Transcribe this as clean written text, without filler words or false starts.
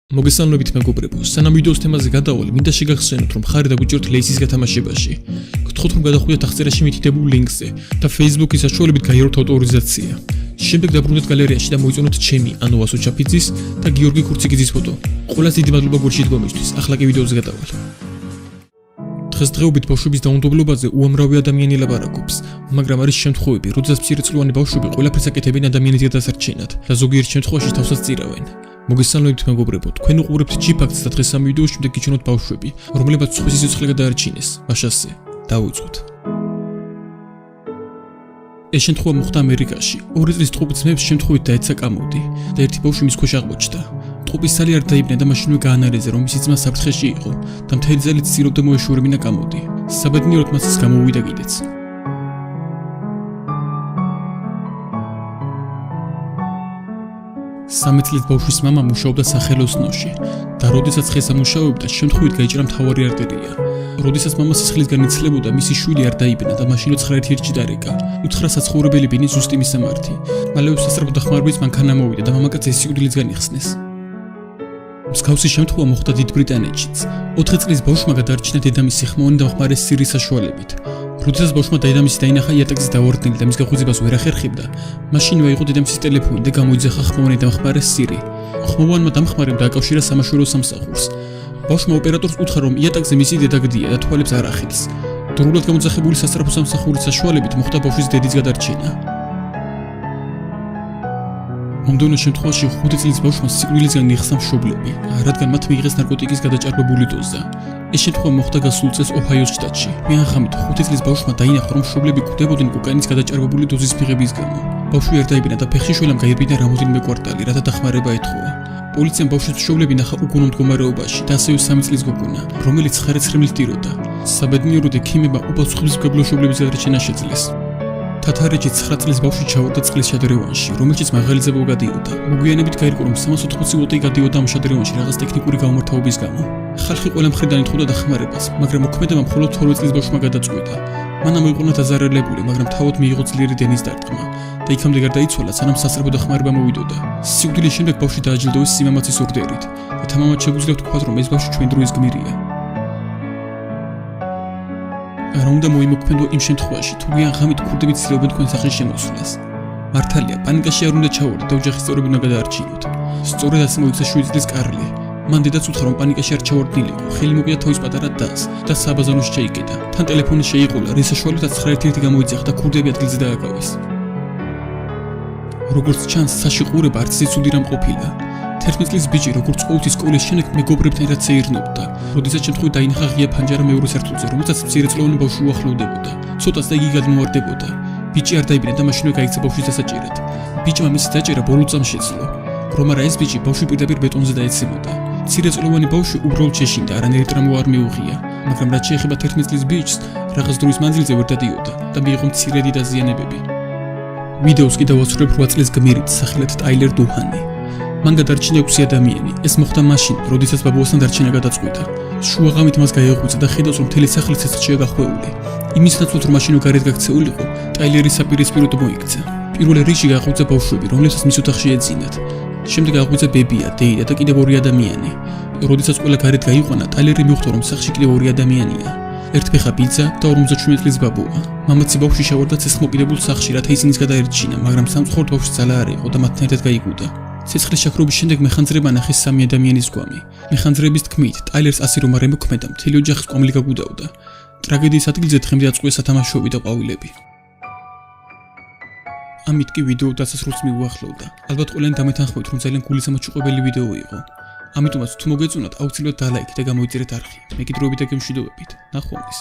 მოგესალმებით მეგობრებო, სანამ ვიდეოს თემაზე გადავალ, მინდა შეგახსენოთ, რომ ხარი დაგვიჭიროთ ლეისის გათამაშებაში. გთხოვთ, რომ გადახვიდეთ აღწერაში მითითებულ ლინკზე და Facebook-ის საშუალებით გაიაროთ ავტორიზაცია. შემდეგ დაბრუნდეთ გალერეაში და მოიწონოთ ჩემი, ანუ ვასო ჩაფიძის და გიორგი ქურციკიძის ფოტო. ყველას დიდი მადლობა გულში დგომისთვის. ახლა კი ვიდეოზე გადავალ. დღესდღეობით ბავშვების დაუნდობლობაზე უამრავი ადამიანი ლაპარაკობს, მაგრამ არის შემთხვევები, როდესაც მცირეწლოვანი ბავშვები ყველაფერს აკეთებენ ადამიანის გადასარჩენად და ზოგიერთ შემთხვევაში თავსაც წირავენ. მოგესალმებით მეგობრებო, თქვენ უყურებთ G-Facts და დღეს ამ ვიდეოში შემდეგ გიჩვენოთ ბავშვები, რომლებიც სხვისი სიცოცხლე გადაარჩინეს. მაშასე, დავიწყოთ. ეს შემთხვევა მოხდა ამერიკაში. 2 წლის ტყუპ ძმებს შემთხვევით დაეცა კამოდი და ერთი ბავშვი მის ქვეშ აღმოჩნდა. ტყუპის სალი არ დაიბნა და მაშინვე გაანალიზა, რომ მისი ძმა საფრთხეში იყო და მთელი წელი ცდილობდა მოეშორებინა კამოდი. საბედნიეროდ მას ის გამოუვიდა კიდეც. 13 წლის ბავშვის მამა მუშაობდა სახელოსნოში და როდესაც ხეს ამუშავებდა, შემთხვევით გაიჭრა მთავარი არტერია. როდესაც მამა სისხლისგან იცლებოდა, მისი შვილი არ დაიბნა და მაშინვე 9 ერთში დარეკა. უთხრა საცხოვრებელი ბინი ზუსტი მისამართი. მალევე სასწრაფო დახმარებიც მანქანა მოვიდა და მამაკაცი სიკვდილით განიხსნეს. მსგავსი შემთხვევა მოხდა დიდ ბრიტანეთშიც. 4 წლის ბავშვმა გადაარჩინა დედამისი ხმოვანი დამხმარე სირის საშუალებით. როდესაც ბავშვმა დედამისი დაინახა იატაკზე დავარდნილი და მის გახვეწებას ვერ ახერხებდა, მაშინვე აიღო დედამისის ტელეფონი და გამოიძახა ხმოვანი დამხმარე სირი. ხმოვანმა დამხმარემ დააკავშირა სამაშველო სამსახურს. ბავშვმა ოპერატორს უთხრა, რომ იატაკზე მისი დედა გდია და თვალებს არ ახილს. დროულად გამოძახებული სასწრაფო სამსახურის საშუალებით მოხდა ბავშვის დედის გადარჩენა. მომდევნო შემთხვევაში 5 წლის ბავშვმა სიკვდილისგან მიიღო მშობლები, რადგან მათ მიიღეს ნარკოტიკის გადაჭარბებული დოზა. ეს შემთხვევა მოხდა გასულ წელს ოჰაიოს შტატში. მიანხამით 5 წლის ბავშვმა დაინახა, რომ მშობლები კვდებოდნენ კოკაინის გადაჭარბებული დოზის მიღების გამო. ბავშვი არ დაიბნა და ფეხში შველამ გაიბინა რამოდენიმე კვარტალი, რათა დახმარება ეთხოვა. პოლიციამ ბავშვის მშობლები ნახა უგონო მდგომარეობაში და ასევე 3 წლის გოგონა, რომელიც ხერხემლით ტიროდა. საბედნიეროდ ექიმებმა უპასუხების მკვლელო მშობლების გადარჩენა შეძლეს. თათარეჯი 9 წლის ბავშვი ჩავარდა წყლის შადრევანში, რომელშიც მაღალი ზებო გადიოდა. მოგვიანებით გაირკვა, რომ 380 ვოლტი გადიოდა ამ შადრევანში რაღაც ტექნიკური გამომართავობის გამო. ხალხი ყველა მხრიდან ითხოვდა დახმარებას, მაგრამ მოქმედებამ მხოლოდ 12 წლის ბავშვმა გადაწყვიტა. მან ამოიყვანა დაზარალებული, მაგრამ თავად მიიღო ძლიერი დენის დარტყმა და იქამდე გარდაიცვალა, სანამ სასწრაფო დახმარება მოვიდოდა. სიკვდილის შემდეგ ბავშვი დააჯილდოვეს სიმამაცის ორდერით და თამამად შეგვიძლია ვთქვათ, რომ ეს ბავშვი ჩვენ დროის გმირია. რა უნდა მოიმოქმედო იმ შემთხვევაში, თუ გვიან ღამით ქურდები ცდილობენ თქვენ სახის შემოსვლას? მართალია, პანიკაში არ უნდა ჩავარდეთ და ოჯახის წევრები უნდა გადაარჩინოთ. სწორედ ასე მოიქცა 7 წლის კარლი. მან დედაც უთხრა, რომ პანიკაში არ ჩავარდნილიყო, ხელი მოკიდა თავის პატარა დას და საბაზანოში ჩაიკეტა. თან ტელეფონი შეიყოლა, რის საშუალებითაც 9 ერთ-ერთი გამოიძახა და ქურდები ადგილზე დააკავეს. როგორც ჩანს, საში ყურება არც ცუდი რამ ყოფილა. 11 წლის ბიჭი, როგორც ყოველთვის სკოლის შემდეგ მეგობრებთან ერთად ცეირნობდა. როდესაც შემთხვევით დაინახა ღია ფანჯარა მეორე სართულზე, რომელსაც მცირეწლოვანი ბავშვი უახლოვდებოდა. ცოტას და იგი გადმოვარდებოდა. ბიჭი არ დაიბნა და მაშინვე გაიქცა ბავშვის დასაჭერად. ბიჭმა მისი დაჭერა ბოლო წამს შეძლო. რომ არა ეს ბიჭი ბავშვი პირდაპირ ბეტონზე დაეცემოდა. მცირეწლოვანი ბავშვი უბრალოდ შეშინდა, არანაირი ტრამვა არ მიუღია, მაგრამ რაც შეეხება 11 წლის ბიჭს, რაღაც დროის მანძილზე ვერ დადიოდა და მიიღო მცირედი დაზიანებები. ვიდეოს კიდევ ვაცვლებ 8 წლის გმირით, სახელად ტაილერ დუჰანი. მან გადარჩინა 6 ადამიანი. ეს მოხდა მაშინ, როდესაც ბაბუასთან დარჩენა გადაწყვიტა. შუაღამით მას გაეღვიძა და ხედავს, რომ მთელი სახლი ცეცხლშია გახვეული. იმის ნაცვლად, რომ მაშინვე გარეთ გაქცეულიყო, ტაილერის საპირისპიროდ მოიქცა. პირველ რიგში გააღვიძა ბავშვები, რომლებსაც მის ოთახში ეძინათ. შემდეგ აღვიძა ბებია, დეიდა და კიდევ 2 ადამიანი. როდესაც ყველა გარეთ გაიყვანა, ტაილერი მიხვდა, რომ სახლში კიდევ 2 ადამიანია. ერთფეხა ბიძა და 57 წლის ბაბუა. მამაცი ბავშვი შევარდა ცეცხლმოკიდებულ სახლში, რათა ისინიც გადაერჩინა, მაგრამ სამწუხაროდ ბავშვს ძალა არ იყო და მათთან ერთად გაიგუდა. ცეცხლის შაქრობის შემდეგ მეხანძრებმა ნახეს 3 ადამიანის გვამი. მეხანძრების თქმით, ტაილერს ასე რომ არ ემოქმედა, მთელი ოჯახის კვამლი გაგუდაოდა. ტრაგედიის ადგილზე დღემდე აწყვია სათამაშოები და ყვავილები. ამით კი ვიდეო დასასრულს მიუახლოვდა. ალბათ ყველანი დამეთანხმებით, რომ ძალიან გულისამოჩუყებელი ვიდეო იყო. ამიტომაც თუ მოგეწონათ, აუცილებლად დალაიქეთ და გამოიწერეთ არხი. მეკიდროებით და გემშვიდობებით. ნახვამდის.